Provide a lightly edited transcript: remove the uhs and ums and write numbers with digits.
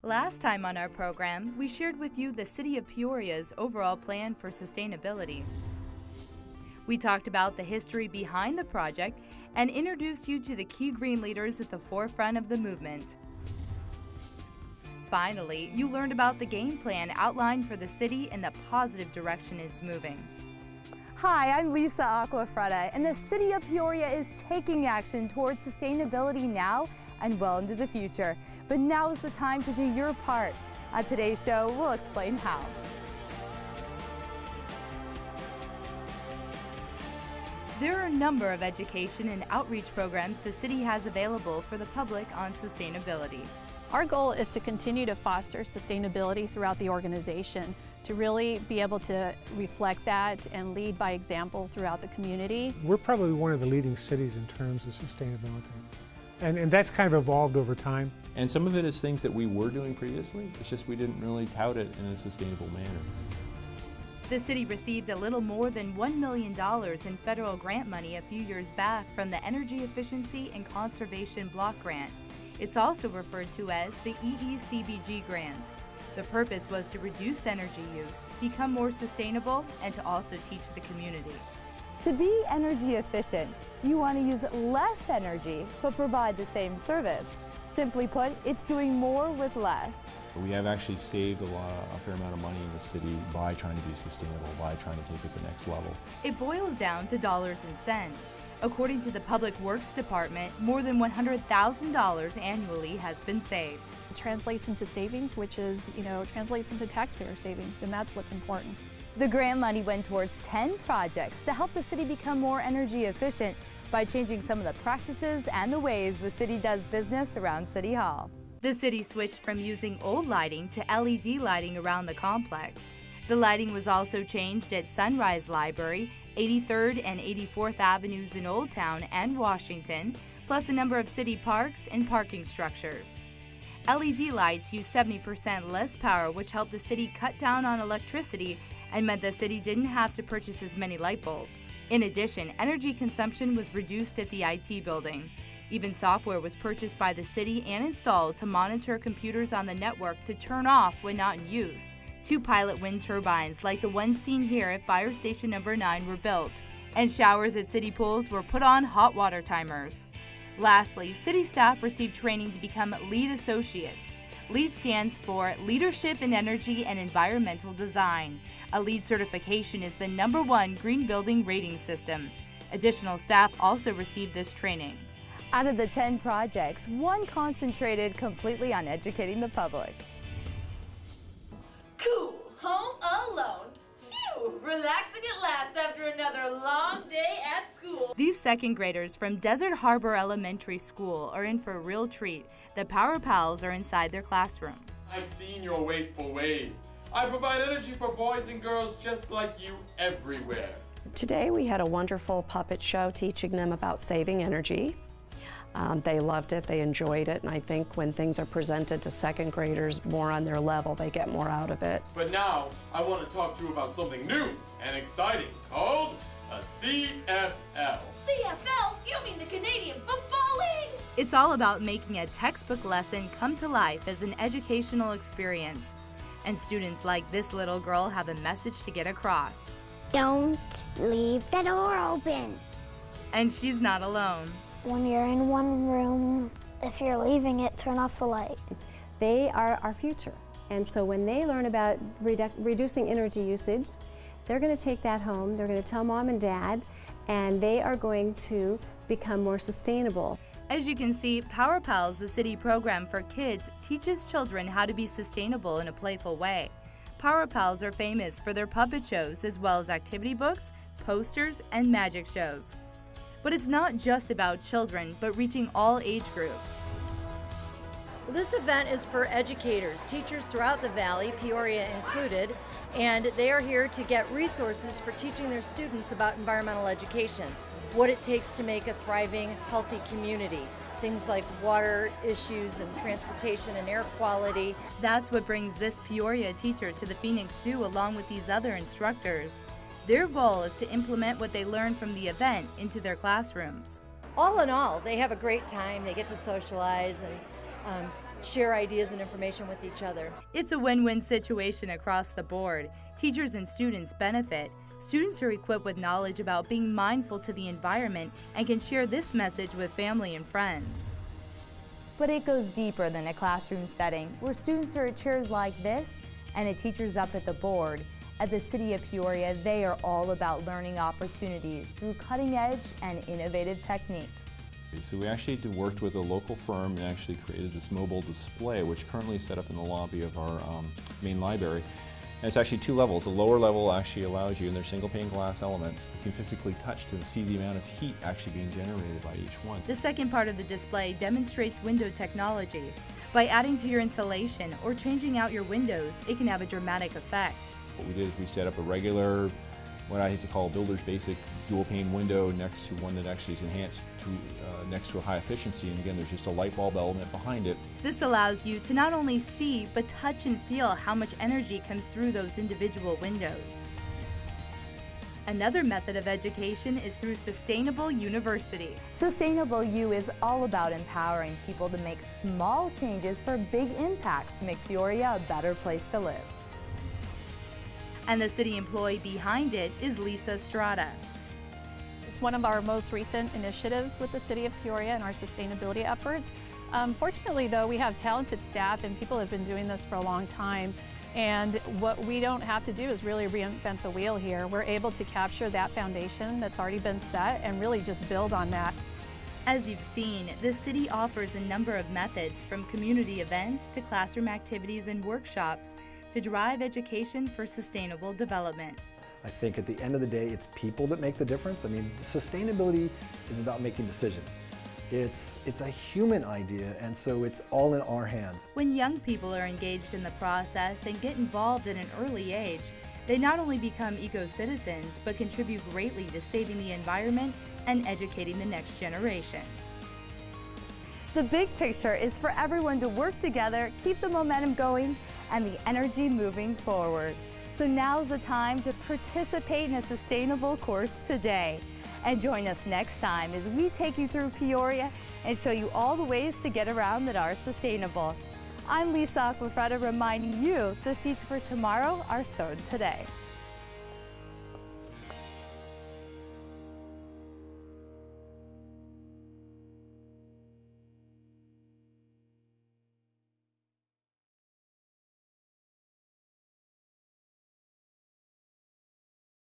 Last time on our program, we shared with you the City of Peoria's overall plan for sustainability. We talked about the history behind the project and introduced you to the key green leaders at the forefront of the movement. Finally, you learned about the game plan outlined for the city and the positive direction it's moving. Hi, I'm Lisa Aquafreda, and the City of Peoria is taking action towards sustainability now and well into the future. But now is the time to do your part. On today's show, we'll explain how. There are a number of education and outreach programs the city has available for the public on sustainability. Our goal is to continue to foster sustainability throughout the organization, to really be able to reflect that and lead by example throughout the community. We're probably one of the leading cities in terms of sustainability. And that's kind of evolved over time. And some of it is things that we were doing previously, it's just we didn't really tout it in a sustainable manner. The city received a little more than $1 million in federal grant money a few years back from the Energy Efficiency and Conservation Block Grant. It's also referred to as the EECBG grant. The purpose was to reduce energy use, become more sustainable, and to also teach the community. To be energy efficient, you want to use less energy but provide the same service. Simply put, it's doing more with less. We have actually saved a fair amount of money in the city by trying to be sustainable, by trying to take it to the next level. It boils down to dollars and cents. According to the Public Works Department, more than $100,000 annually has been saved. It translates into savings, which is, translates into taxpayer savings, and that's what's important. The grant money went towards 10 projects to help the city become more energy efficient by changing some of the practices and the ways the city does business around City Hall. The city switched from using old lighting to LED lighting around the complex. The lighting was also changed at Sunrise Library, 83rd and 84th Avenues in Old Town and Washington, plus a number of city parks and parking structures. LED lights use 70% less power, which helped the city cut down on electricity and meant the city didn't have to purchase as many light bulbs. In addition, energy consumption was reduced at the IT building. Even software was purchased by the city and installed to monitor computers on the network to turn off when not in use. 2 pilot wind turbines, like the one seen here at Fire Station Number 9, were built, and showers at city pools were put on hot water timers. Lastly, city staff received training to become LEED associates. LEED stands for Leadership in Energy and Environmental Design. A LEED certification is the #1 green building rating system. Additional staff also received this training. Out of the 10 projects, 1 concentrated completely on educating the public. Cool, home alone. Phew, relaxing at last after another long day at school. These second graders from Desert Harbor Elementary School are in for a real treat. The Power Pals are inside their classroom. I've seen your wasteful ways. I provide energy for boys and girls just like you everywhere. Today we had a wonderful puppet show teaching them about saving energy. They loved it, they enjoyed it, and I think when things are presented to second graders more on their level, they get more out of it. But now, I want to talk to you about something new and exciting called a CFL. CFL? You mean the Canadian Football League? It's all about making a textbook lesson come to life as an educational experience. And students like this little girl have a message to get across. Don't leave the door open. And she's not alone. When you're in one room, if you're leaving it, turn off the light. They are our future. And so when they learn about reducing energy usage, they're going to take that home, they're going to tell mom and dad, and they are going to become more sustainable. As you can see, Power Pals, the city program for kids, teaches children how to be sustainable in a playful way. Power Pals are famous for their puppet shows as well as activity books, posters, and magic shows. But it's not just about children, but reaching all age groups. Well, this event is for educators, teachers throughout the valley, Peoria included, and they are here to get resources for teaching their students about environmental education, what it takes to make a thriving, healthy community, things like water issues and transportation and air quality. That's what brings this Peoria teacher to the Phoenix Zoo along with these other instructors. Their goal is to implement what they learned from the event into their classrooms. All in all, they have a great time. They get to socialize and share ideas and information with each other. It's a win-win situation across the board. Teachers and students benefit. Students are equipped with knowledge about being mindful to the environment and can share this message with family and friends. But it goes deeper than a classroom setting, where students are at chairs like this and a teacher's up at the board. At the City of Peoria, they are all about learning opportunities through cutting-edge and innovative techniques. So we actually worked with a local firm and actually created this mobile display, which currently is set up in the lobby of our main library. And it's actually 2 levels. The lower level actually allows you, and they're single pane glass elements, you can physically touch to see the amount of heat actually being generated by each one. The second part of the display demonstrates window technology. By adding to your insulation or changing out your windows, it can have a dramatic effect. What we did is we set up a regular, what I hate to call a builder's basic dual pane window next to one that actually is enhanced to next to a high efficiency, and again there's just a light bulb element behind it. This allows you to not only see but touch and feel how much energy comes through those individual windows. Another method of education is through Sustainable University. Sustainable U is all about empowering people to make small changes for big impacts to make Peoria a better place to live. And the city employee behind it is Lisa Strada. It's one of our most recent initiatives with the City of Peoria and our sustainability efforts. Fortunately though, we have talented staff and people have been doing this for a long time. And what we don't have to do is really reinvent the wheel here. We're able to capture that foundation that's already been set and really just build on that. As you've seen, the city offers a number of methods, from community events to classroom activities and workshops, to drive education for sustainable development. I think at the end of the day, it's people that make the difference. I mean, sustainability is about making decisions. It's a human idea, and so it's all in our hands. When young people are engaged in the process and get involved at an early age, they not only become eco-citizens, but contribute greatly to saving the environment and educating the next generation. The big picture is for everyone to work together, keep the momentum going, and the energy moving forward. So now's the time to participate in a sustainable course today. And join us next time as we take you through Peoria and show you all the ways to get around that are sustainable. I'm Lisa Aquafreda, reminding you the seeds for tomorrow are sown today.